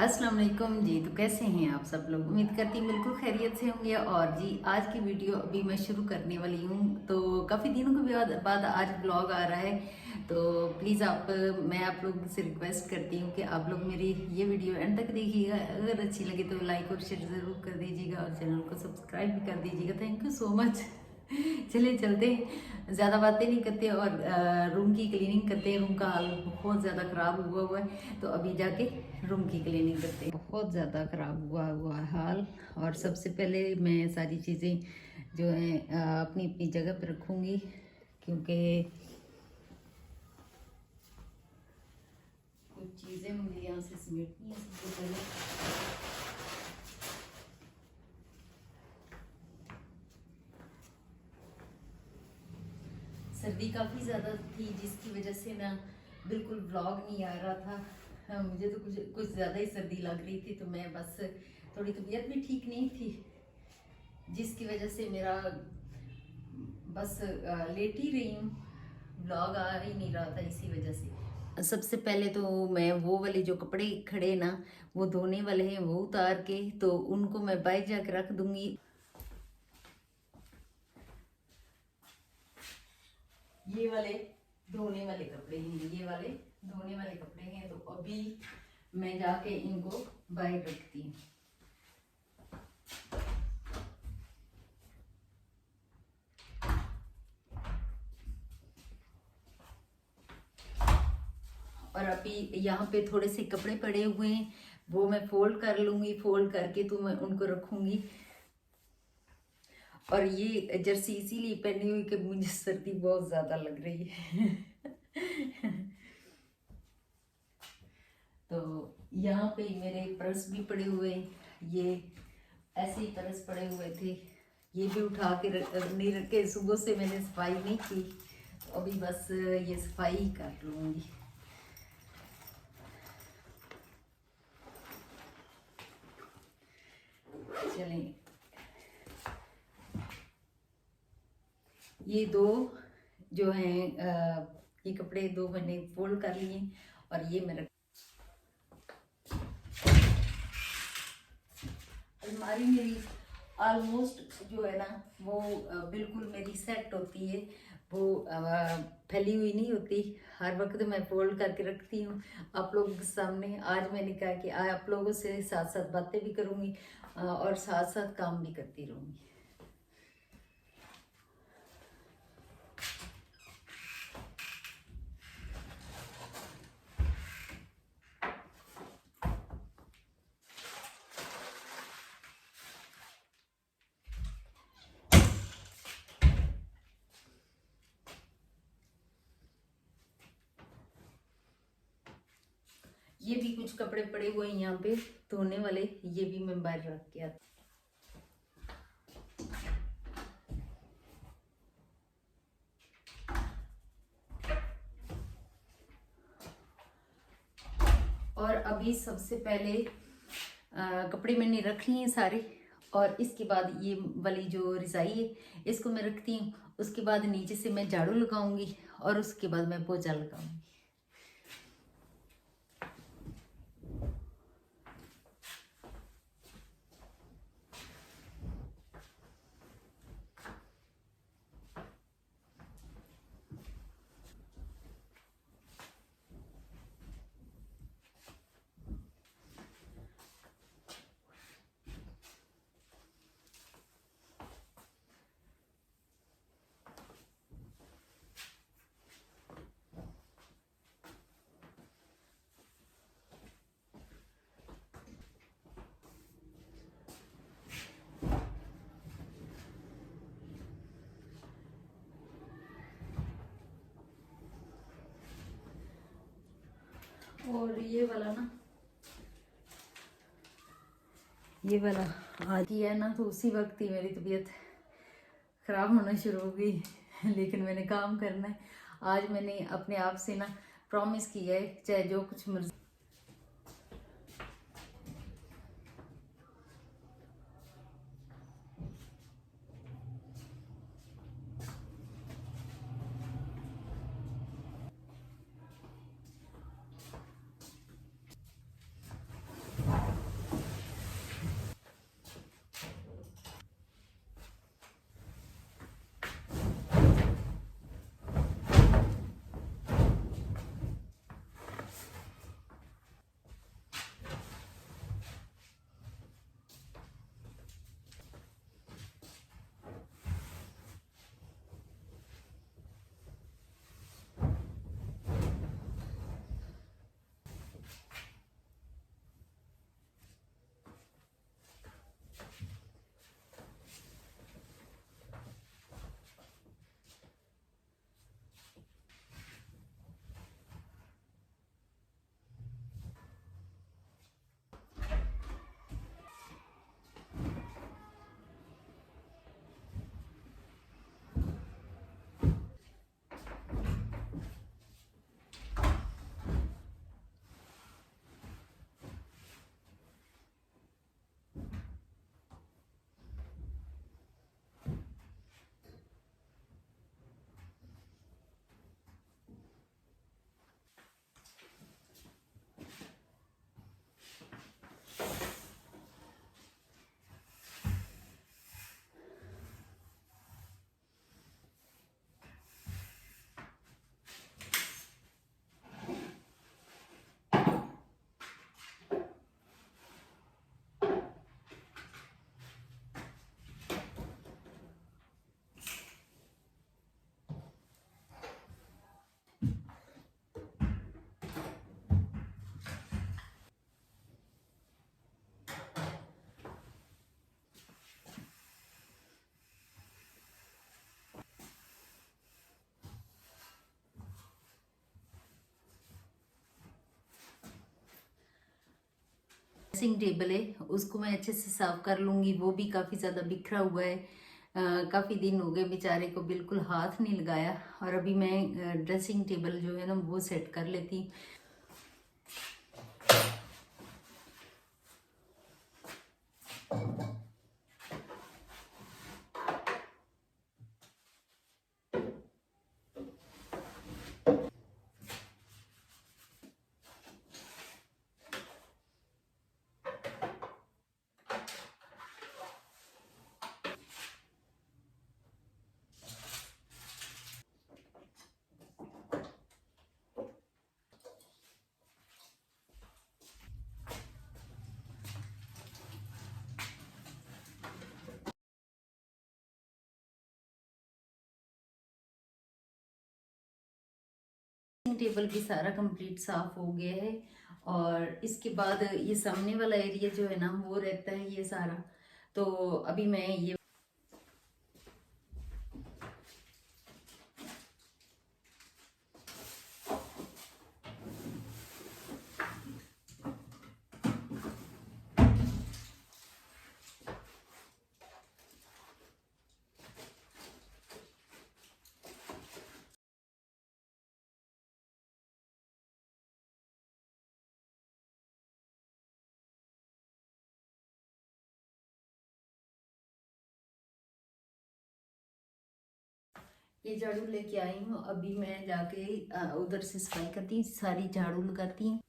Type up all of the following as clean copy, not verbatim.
अस्सलाम वालेकुम जी। तो कैसे हैं आप सब लोग? उम्मीद करती हूँ बिल्कुल खैरियत से होंगे। और जी आज की वीडियो अभी मैं शुरू करने वाली हूँ। तो काफ़ी दिनों के बाद आज ब्लॉग आ रहा है। तो प्लीज़ मैं आप लोग से रिक्वेस्ट करती हूँ कि आप लोग मेरी ये वीडियो एंड तक देखिएगा। अगर अच्छी लगे तो लाइक और शेयर ज़रूर कर दीजिएगा और चैनल को सब्सक्राइब भी कर दीजिएगा। Thank you so much. चलिए चलते हैं, ज़्यादा बातें नहीं करते और रूम की क्लीनिंग करते हैं। रूम का हाल बहुत ज़्यादा ख़राब हुआ है, तो अभी जाके रूम की क्लीनिंग करते हैं। बहुत ज़्यादा ख़राब हुआ है हाल। और सबसे पहले मैं सारी चीज़ें जो हैं अपनी अपनी जगह पर रखूँगी, क्योंकि कुछ चीज़ें मुझे यहाँ से समेटनी है। सबसे पहले सर्दी काफ़ी ज़्यादा थी, जिसकी वजह से ना बिल्कुल व्लॉग नहीं आ रहा था। मुझे तो कुछ ज़्यादा ही सर्दी लग रही थी, तो मैं बस थोड़ी तबीयत भी ठीक नहीं थी, जिसकी वजह से मेरा बस लेट ही रही हूँ। व्लॉग आ ही नहीं रहा था इसी वजह से। सबसे पहले तो मैं वो वाले जो कपड़े खड़े ना, वो धोने वाले हैं, वो उतार के तो उनको मैं बाहर जाके रख दूंगी। ये वाले धोने वाले कपड़े हैं, ये वाले धोने वाले कपड़े हैं। तो अभी मैं जाके इनको बाहर रखती हूँ। और अभी यहाँ पे थोड़े से कपड़े पड़े हुए हैं, वो मैं फोल्ड कर लूंगी। फोल्ड करके तो मैं उनको रखूंगी। और ये जर्सी इसीलिए पहनी हुई कि मुझे सर्दी बहुत ज्यादा लग रही है। तो यहाँ पे मेरे पर्स भी पड़े हुए हैं, ये ऐसे ही पर्स पड़े हुए थे। ये भी उठा के नहीं रखे, सुबह से मैंने सफाई नहीं की, तो अभी बस ये सफाई ही कर लूँगी। चलें, ये दो जो हैं ये कपड़े दो मैंने फोल्ड कर लिए और ये मेरा अलमारी मेरी ऑलमोस्ट जो है ना वो बिल्कुल मेरी सेट होती है। वो फैली हुई नहीं होती। हर वक्त मैं फोल्ड करके रखती हूँ आप लोगों के सामने। आज मैंने कहा कि आप लोगों से साथ साथ बातें भी करूँगी और साथ साथ काम भी करती रहूँगी। ये भी कुछ कपड़े पड़े हुए हैं यहाँ पे धोने वाले, ये भी मैं बाहर रख के आती। और अभी सबसे पहले कपड़े मैंने रख लिए हैं सारे। और इसके बाद ये वाली जो रजाई है इसको मैं रखती हूँ। उसके बाद नीचे से मैं झाड़ू लगाऊंगी और उसके बाद मैं पोछा लगाऊंगी। और ये वाला ना, ये वाला आज किया ना तो उसी वक्त ही मेरी तबीयत ख़राब होना शुरू हो गई। लेकिन मैंने काम करना है। आज मैंने अपने आप से ना प्रॉमिस किया है, चाहे जो कुछ मर्जी। ड्रेसिंग टेबल है उसको मैं अच्छे से साफ कर लूँगी। वो भी काफ़ी ज़्यादा बिखरा हुआ है, काफ़ी दिन हो गए बेचारे को बिल्कुल हाथ नहीं लगाया। और अभी मैं ड्रेसिंग टेबल जो है ना वो सेट कर लेती। टेबल भी सारा कंप्लीट साफ हो गया है। और इसके बाद ये सामने वाला एरिया जो है ना वो रहता है ये सारा। तो अभी मैं ये झाड़ू लेके आई हूँ। अभी मैं जाके उधर से सफाई करती हूँ, सारी झाड़ू लगाती हूँ।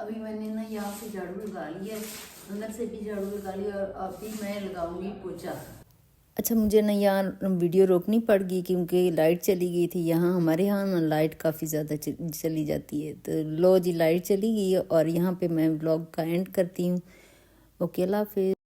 अभी मैंने ना यहाँ से झाड़ू लगा लिया है, अंदर से भी झाड़ू लगा लिया और अभी मैं लगाऊंगी पोछा। अच्छा, मुझे ना यहाँ वीडियो रोकनी पड़ गई क्योंकि लाइट चली गई थी। यहाँ हमारे यहाँ ना लाइट काफ़ी ज़्यादा चली जाती है। तो लो जी, लाइट चली गई और यहाँ पे मैं व्लॉग का एंड करती हूँ। ओके, अल्लाह हाफिज़।